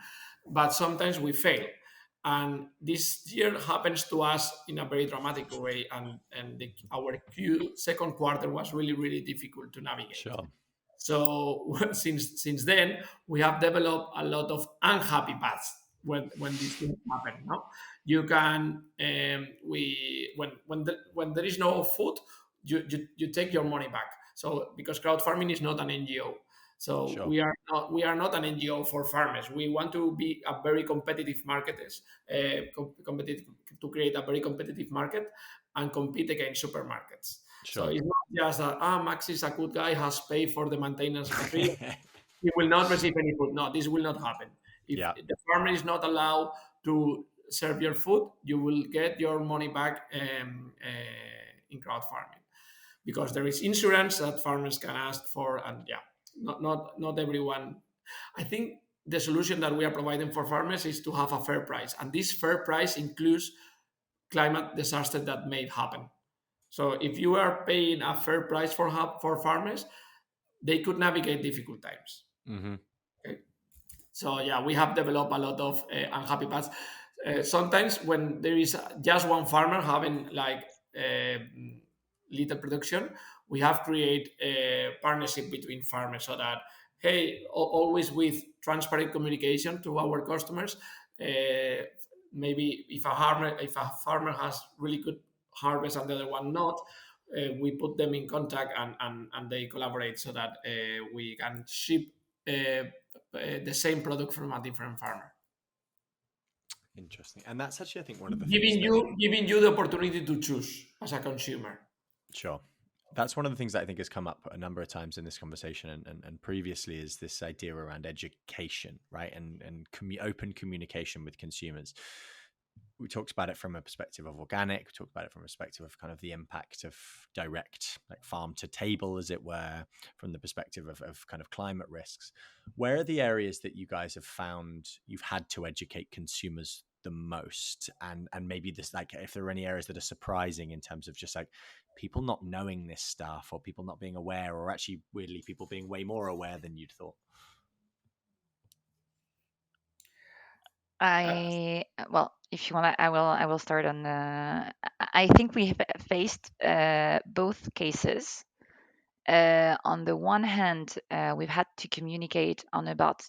but sometimes we fail. And this year happens to us in a very dramatic way, and our second quarter was really difficult to navigate. Sure. So since then, we have developed a lot of unhappy paths when these things happen. No, you can we when there is no food, you take your money back. So because crowd farming is not an NGO, so Sure. we are not an NGO for farmers. We want to be a very competitive market, competitive to create a very competitive market and compete against supermarkets. So Sure. it's not just that Max is a good guy, has paid for the maintenance of a tree. He will not receive any food. No, this will not happen. If Yeah. the farmer is not allowed to serve your food, you will get your money back in crowd farming because there is insurance that farmers can ask for, and yeah, not everyone. I think the solution that we are providing for farmers is to have a fair price, and this fair price includes climate disaster that may happen. So if you are paying a fair price for farmers, they could navigate difficult times. Hmm. Okay? So yeah, we have developed a lot of unhappy paths. Sometimes when there is just one farmer having like uh, little production, we have create a partnership between farmers so that hey, always with transparent communication to our customers. Uh, Maybe if a farmer has really good harvest and the other one not, we put them in contact and they collaborate so that we can ship the same product from a different farmer, Interesting. And that's actually, I think, one of the things giving that, you the opportunity to choose as a consumer. sure. That's one of the things that I think has come up a number of times in this conversation and previously is this idea around education, right? And open communication with consumers. We talked about it from a perspective of organic. We talked about it from a perspective of kind of the impact of direct, like farm to table, as it were, from the perspective of kind of climate risks. Where are the areas that you guys have found you've had to educate consumers the most? And maybe this, like, if there are any areas that are surprising in terms of just like people not knowing this stuff or people not being aware, or actually weirdly people being way more aware than you'd thought. Uh, Well, if you want, I will start on the. I think we have faced both cases. On the one hand, we've had to communicate on about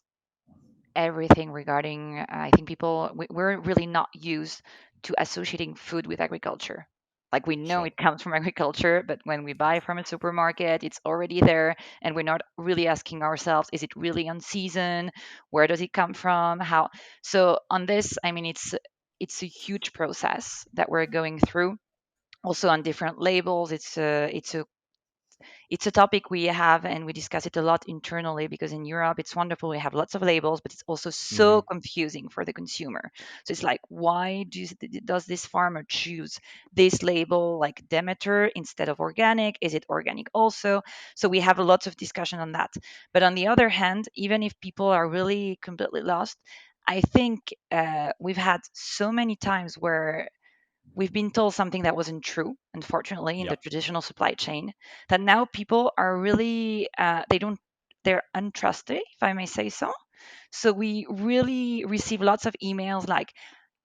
everything regarding. I think we're really not used to associating food with agriculture. Like we know Sure. it comes from agriculture, but when we buy from a supermarket, it's already there, and we're not really asking ourselves, is it really on season? Where does it come from? How? So on this, I mean, it's a huge process that we're going through. Also on different labels, it's a topic we have and we discuss it a lot internally because in Europe it's wonderful. We have lots of labels, but it's also so Hmm. confusing for the consumer. So it's like, why does this farmer choose this label like Demeter instead of organic? Is it organic also? So we have a lot of discussion on that. But on the other hand, even if people are really completely lost, I think we've had so many times where we've been told something that wasn't true, unfortunately, in the Yep. traditional supply chain, that now people are really they're untrusted, if I may say so. So we really receive lots of emails like,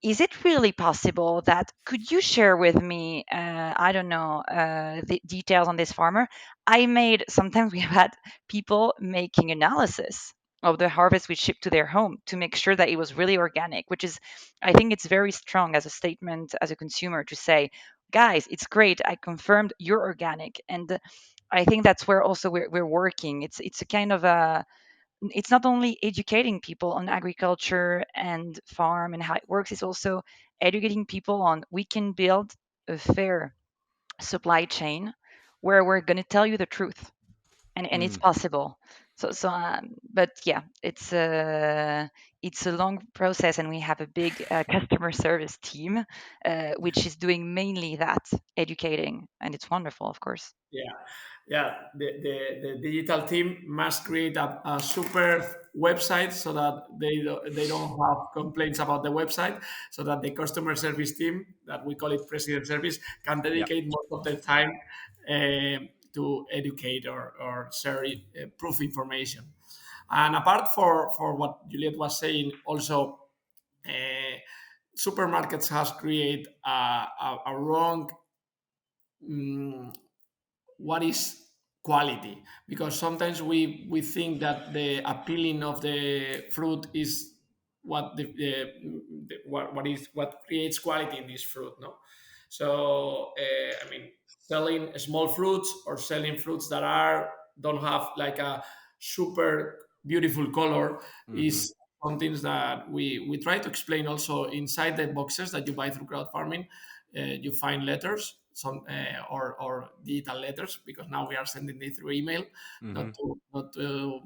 is it really possible that could you share with me I don't know the details on this farmer? I made Sometimes we have had people making analysis of the harvest we shipped to their home to make sure that it was really organic, which is, I think it's very strong as a statement as a consumer to say, guys, it's great, I confirmed you're organic. And I think that's where also we're working. It's a kind of a, it's not only educating people on agriculture and farm and how it works, it's also educating people on we can build a fair supply chain where we're going to tell you the truth. and it's possible. But yeah, it's a long process, and we have a big customer service team, which is doing mainly that, educating, and it's wonderful, of course. Yeah, yeah. The digital team must create a super website so that they don't have complaints about the website, so that the customer service team, that we call it president service, can Yep. dedicate most of their time to educate or share proof information. And apart for what Juliette was saying, also uh, supermarkets has created a wrong what is quality, because sometimes we think that the appealing of the fruit is what what creates quality in this fruit, no. So I mean, selling small fruits or selling fruits that are don't have like a super beautiful color is some things that we try to explain also inside the boxes that you buy through crowd farming. You find letters, some or digital letters, because now we are sending it through email, not to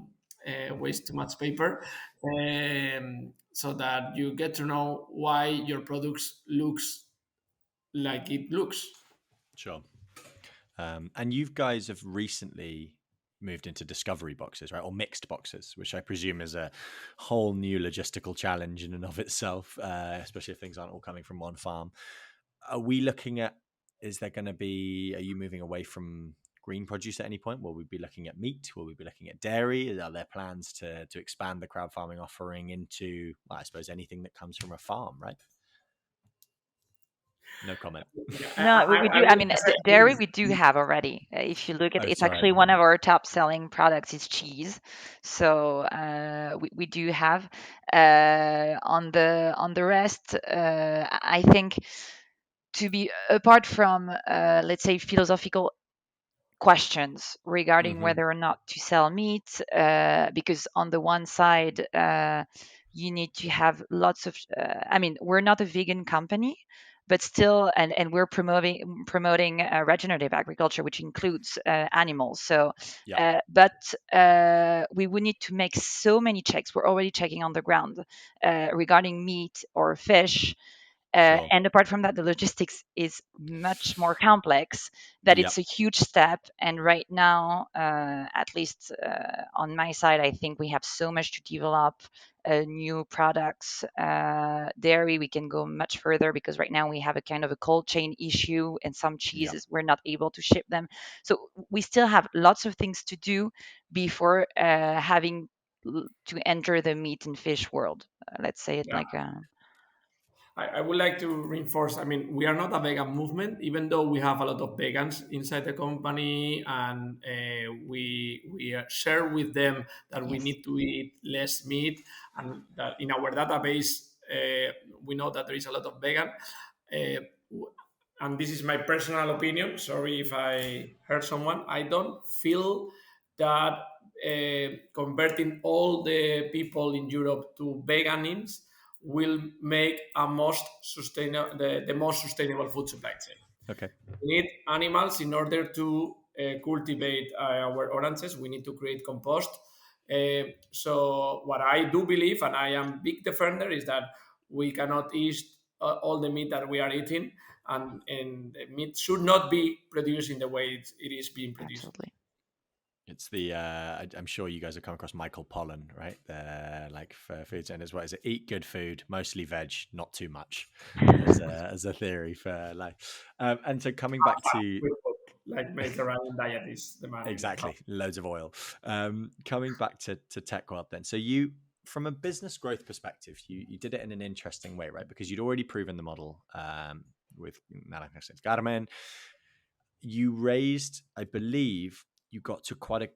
waste too much paper, so that you get to know why your products looks like it looks. Sure. And you guys have recently moved into discovery boxes, right? Or mixed boxes, which I presume is a whole new logistical challenge in and of itself, especially if things aren't all coming from one farm. Are we looking at, are you moving away from green produce at any point? Will we be looking at meat? Will we be looking at dairy? Are there plans to expand the crowd farming offering into, well, I suppose, anything that comes from a farm, right? No comment. No, we do. I mean, dairy we do have already. If you look at it's actually one of our top selling products is cheese. So we do have on the rest. I think to be apart from let's say philosophical questions regarding whether or not to sell meat, because on the one side you need to have lots of I mean, we're not a vegan company, but still, and we're promoting regenerative agriculture, which includes animals. So but we would need to make so many checks. We're already checking on the ground regarding meat or fish. And apart from that, the logistics is much more complex, that it's a huge step. And right now, at least on my side, I think we have so much to develop new products. Dairy, we can go much further, because right now we have a kind of a cold chain issue, and some cheeses we're not able to ship them. So we still have lots of things to do before having to enter the meat and fish world. Let's say it like I would like to reinforce. I mean, we are not a vegan movement, even though we have a lot of vegans inside the company, and we share with them that we need to eat less meat, and that in our database we know that there is a lot of vegan. And this is my personal opinion. Sorry if I hurt someone. I don't feel that converting all the people in Europe to veganins will make a most sustainable the most sustainable food supply chain. Okay. We need animals in order to cultivate our oranges. We need to create compost. So what I do believe, and I am big defender, is that we cannot eat all the meat that we are eating, and the meat should not be produced in the way it is being produced. Absolutely. It's the I'm sure you guys have come across Michael Pollan, right? Like for foods, and as well as eat good food, mostly veg, not too much, as a theory for life. And so coming back to like Mediterranean diet is the man. Exactly, loads of oil. Coming back to Tech World then. So you, from a business growth perspective, you did it in an interesting way, right? Because you'd already proven the model with Carmen. You raised, I believe, you got to quite a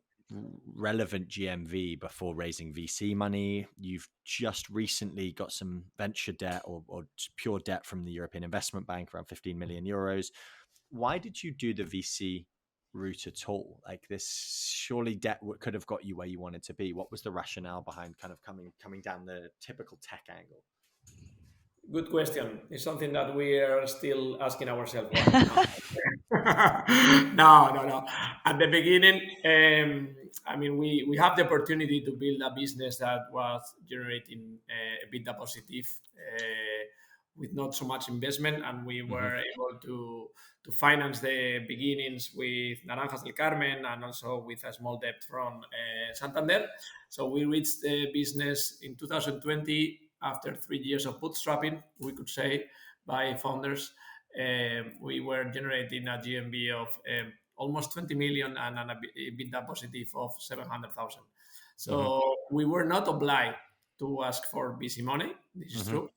relevant GMV before raising VC money. You've just recently got some venture debt or pure debt from the European Investment Bank, around 15 million euros. Why did you do the VC route at all? Like, this surely debt could have got you where you wanted to be. What was the rationale behind kind of coming down the typical tech angle? Good question. It's something that we are still asking ourselves. No. At the beginning, we have the opportunity to build a business that was generating EBITDA positive with not so much investment, and we were able to finance the beginnings with Naranjas del Carmen and also with a small debt from Santander. So we reached the business in 2020 after 3 years of bootstrapping, we could say, by founders. We were generating a GMV of almost 20 million and an EBITDA positive of 700,000. So we were not obliged to ask for VC money. This is true.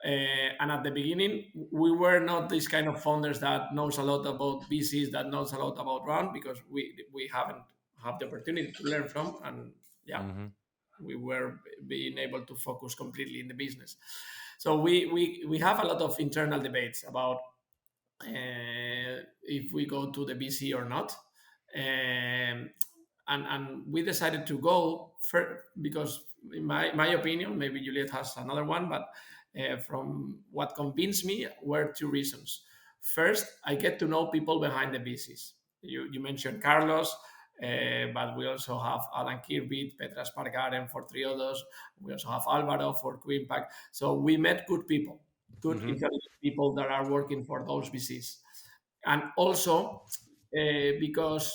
And at the beginning, we were not this kind of founders that knows a lot about VCs, that knows a lot about round, because we haven't had the opportunity to learn from, and we were being able to focus completely in the business. So we have a lot of internal debates about if we go to the VC or not. And we decided to go because, in my opinion, maybe Juliette has another one, but from what convinced me were two reasons. First, I get to know people behind the VCs. You mentioned Carlos, but we also have Alan Kirbit, Petra Spargaren for Triodos. We also have Alvaro for QImpact. So we met good people, good intelligent people that are working for those VCs. And also because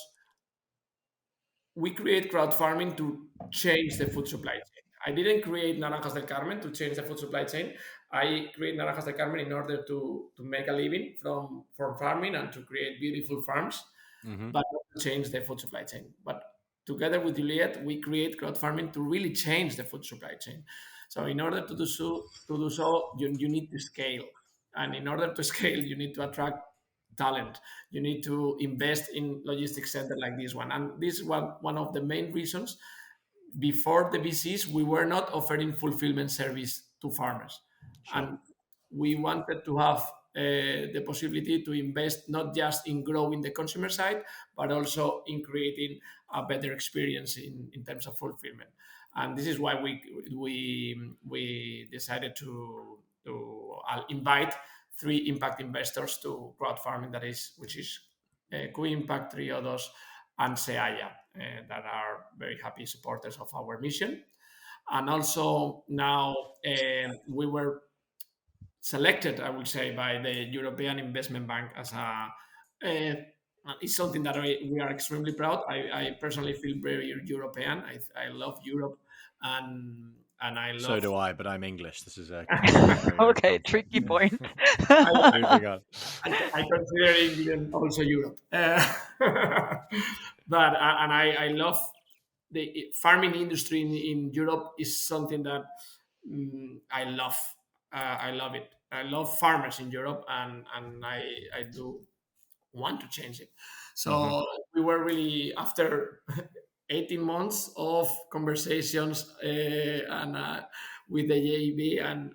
we create crowdfarming to change the food supply chain. I didn't create Naranjas del Carmen to change the food supply chain. I create Naranjas del Carmen in order to make a living from farming and to create beautiful farms, but not to change the food supply chain. But together with Juliette, we create crowdfarming to really change the food supply chain. So in order to do so, you need to scale. And in order to scale, you need to attract talent. You need to invest in logistics center like this one. And this is one of the main reasons. Before the VCs, we were not offering fulfillment service to farmers. Sure. And we wanted to have the possibility to invest not just in growing the consumer side, but also in creating a better experience in terms of fulfillment. And this is why we decided to invite 3 impact investors to crowdfarming, which is QImpact, Triodos, and Seaya, that are very happy supporters of our mission. And also now we were selected, I would say, by the European Investment Bank as it's something that we are extremely proud. I personally feel very European. I love Europe, and I love. So do I, but I'm English. This is a okay, tricky point. Moving on. I consider England also Europe, but I love the farming industry in Europe. Is something that I love. I love it. I love farmers in Europe, and I do want to change it. So we were really, after 18 months of conversations and with the JEB and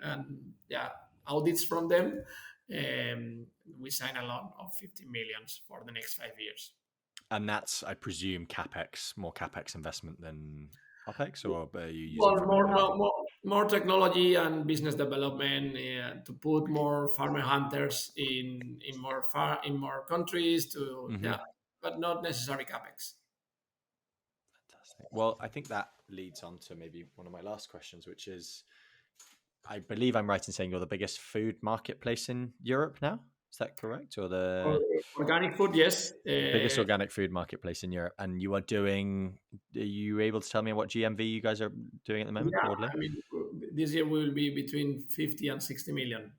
audits from them, we signed a loan of 50 million for the next 5 years. And that's, I presume, more CapEx investment than OpEx, or are you using more technology and business development to put more farmer hunters in more countries but not necessarily CapEx. Fantastic. Well, I think that leads on to maybe one of my last questions, which is, I believe I'm right in saying you're the biggest food marketplace in Europe now. Is that correct? Or the organic food? Yes. Biggest organic food marketplace in Europe. And you are you able to tell me what GMV you guys are doing at the moment? Yeah, this year will be between 50 and 60 million.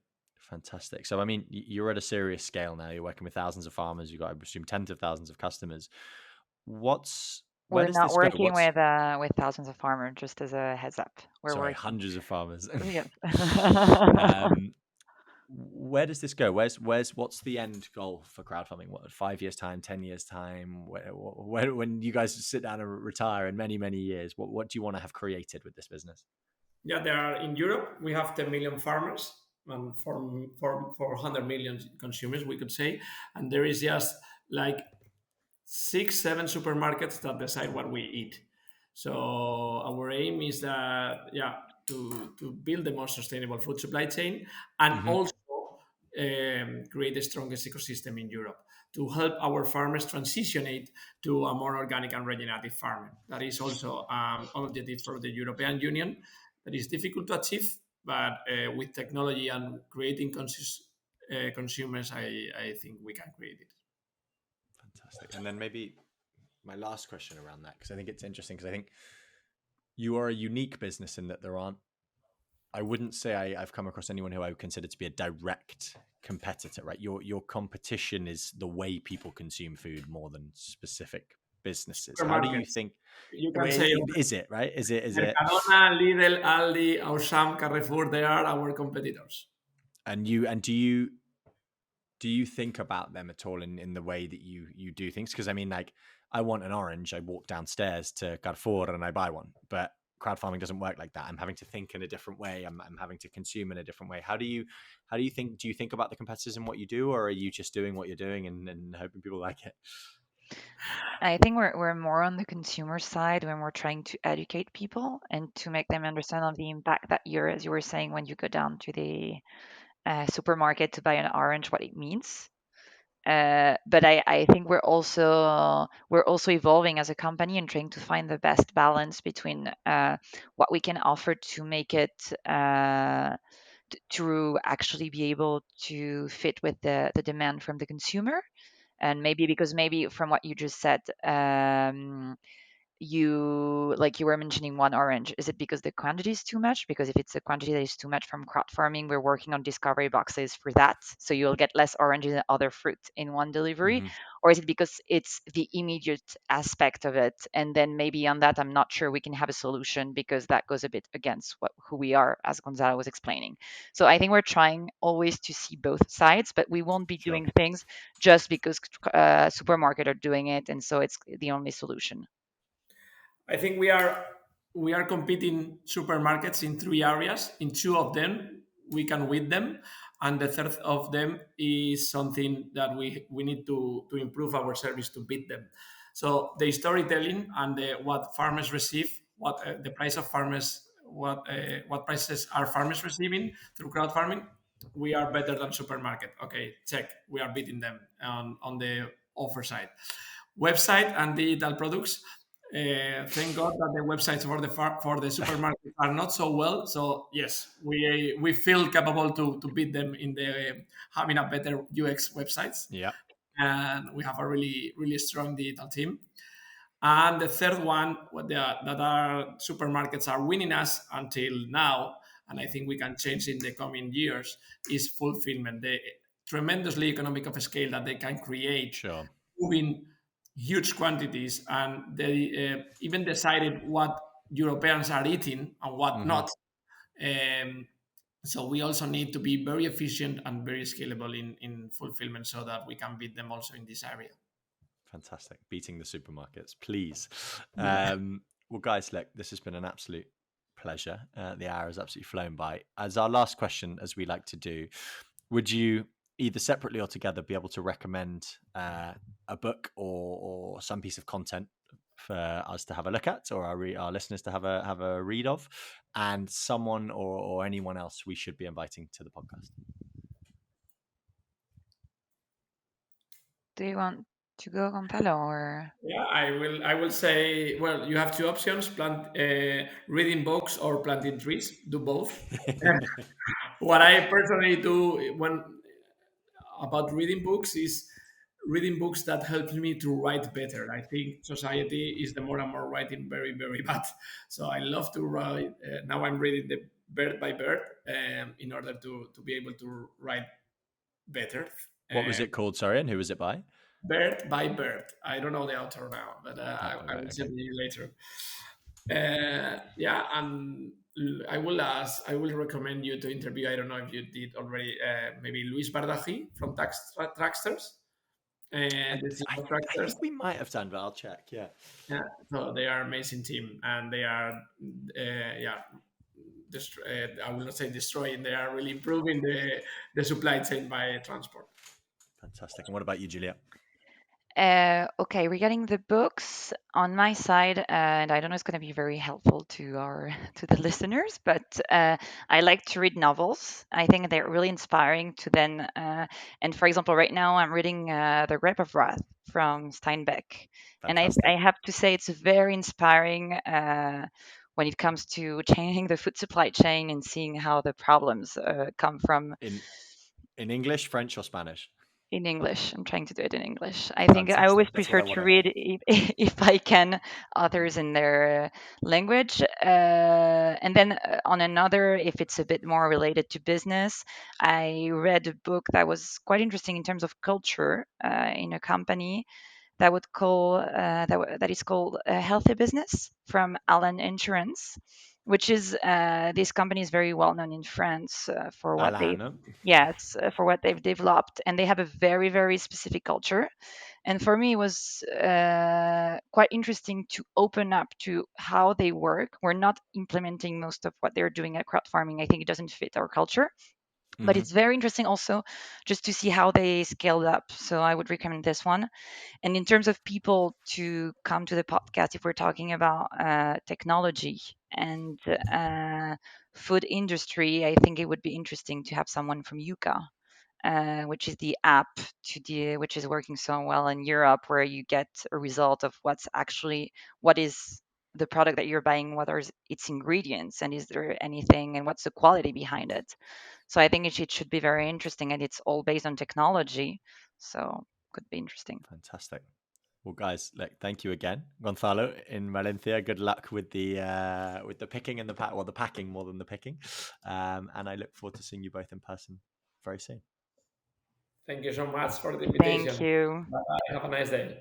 Fantastic. So, you're at a serious scale now. You're working with thousands of farmers. You've got, I presume, tens of thousands of customers. We're not working with thousands of farmers, just as a heads up. We're working hundreds of farmers. Yes. Where does this go? What's the end goal for crowdfarming? What, 5 years time, 10 years time? When you guys sit down and retire in many, many years, what do you want to have created with this business? Yeah, in Europe, we have 10 million farmers and 400 million consumers, we could say. And there is just like 6-7 supermarkets that decide what we eat. So our aim is that, to build the most sustainable food supply chain, and also create the strongest ecosystem in Europe to help our farmers transition it to a more organic and regenerative farming. That is also an objective for the European Union that is difficult to achieve, but with technology and creating consumers, I think we can create it. Fantastic. And then maybe my last question around that, because I think it's interesting, because I think you are a unique business in that I wouldn't say I've come across anyone who I would consider to be a direct competitor, right? Your competition is the way people consume food more than specific businesses. How do you think? You can say, is it right? Is it? Mercadona, Lidl, Aldi, Auchan, Carrefour, they are our competitors. And do you think about them at all in the way that you do things? Because I mean, like, I want an orange, I walk downstairs to Carrefour and I buy one, but crowdfarming doesn't work like that. I'm having to think in a different way. I'm having to consume in a different way. How do you think? Do you think about the competitors in what you do, or are you just doing what you're doing and hoping people like it? I think we're more on the consumer side when we're trying to educate people and to make them understand of the impact that as you were saying, when you go down to the supermarket to buy an orange, what it means. But I think we're also evolving as a company and trying to find the best balance between what we can offer to make it to actually be able to fit with the demand from the consumer. And maybe from what you just said, you were mentioning one orange, is it because the quantity is too much? Because if it's a quantity that is too much from crowdfarming, we're working on discovery boxes for that, so you'll get less oranges than other fruit in one delivery. Mm-hmm. Or is it because it's the immediate aspect of it, and then maybe on that I'm not sure we can have a solution, because that goes a bit against who we are, as Gonzalo was explaining. So I think we're trying always to see both sides, but we won't be Sure. doing things just because supermarket are doing it and so it's the only solution. I think we are competing supermarkets in 3 areas. In 2 of them, we can win them, and the third of them is something that we need to improve our service to beat them. So the storytelling and what farmers receive, what the price of farmers, what prices are farmers receiving through crowdfarming, we are better than supermarket. Okay, check. We are beating them on the offer side. Website and digital products. Thank God that the websites for the supermarket are not so well. So yes, we feel capable to beat them in the having a better UX websites. Yeah. And we have a really really strong digital team. And the third one, that our supermarkets are winning us until now, and I think we can change in the coming years, is fulfillment. The tremendously economic of scale that they can create, Sure. moving huge quantities, and they even decided what Europeans are eating and what Mm-hmm. not. So we also need to be very efficient and very scalable in fulfillment so that we can beat them also in this area. Fantastic. Beating the supermarkets, please. Yeah. Well, guys, look, this has been an absolute pleasure. The hour has absolutely flown by. As our last question, as we like to do, would you either separately or together be able to recommend a book or some piece of content for us to have a look at, or our listeners to have a read of, and someone or anyone else we should be inviting to the podcast? Do you want to go, Gonzalo, or? Yeah, I will say, well, you have 2 options: reading books or planting trees. Do both. What I personally do when about reading books is reading books that help me to write better. I think society is the more and more writing very very bad. So I love to write. Now I'm reading the Bird by Bird in order to be able to write better. What was it called? Sorry, and who was it by? Bird by Bird. I don't know the author now, but I will send you later. Yeah, and I will recommend you to interview. I don't know if you did already. Maybe Luis Bardaji from Tracksters. I think we might have done, but I'll check. Yeah. Yeah. So they are amazing team, and they are I will not say destroying. They are really improving the supply chain by transport. Fantastic. And what about you, Juliette? Okay, regarding the books on my side, and I don't know it's going to be very helpful to our to the listeners, but I like to read novels. I think they're really inspiring to then. And for example, right now I'm reading The Grape of Wrath from Steinbeck, and I Fantastic. have to say it's very inspiring when it comes to changing the food supply chain and seeing how the problems come from. In English, French, or Spanish? In English. I'm trying to do it in English. I think I always Fantastic. That's what prefer I want to to hear. read, if I can, authors in their language. And then on another, if it's a bit more related to business, I read a book that was quite interesting in terms of culture in a company that is called Healthy Business from Alan Insurance, which is this company is very well known in France for what they Alan. yes for what they've developed, and they have a very very specific culture. And for me, it was quite interesting to open up to how they work. We're not implementing most of what they're doing at crowd farming. I think it doesn't fit our culture, but Hmm. it's very interesting also just to see how they scaled up. So I would recommend this one. And in terms of people to come to the podcast, if we're talking about technology and food industry, I think it would be interesting to have someone from Yuka, which is the app which is working so well in Europe, where you get a result of what is the product that you're buying, what are its ingredients, and is there anything, and what's the quality behind it. So I think it should be very interesting, and it's all based on technology, so could be interesting. Fantastic. Well, guys, look, thank you again, Gonzalo in Valencia. Good luck with the picking and the pack, well, the packing more than the picking. And I look forward to seeing you both in person very soon. Thank you so much for the Thank invitation. you. Bye. Have a nice day.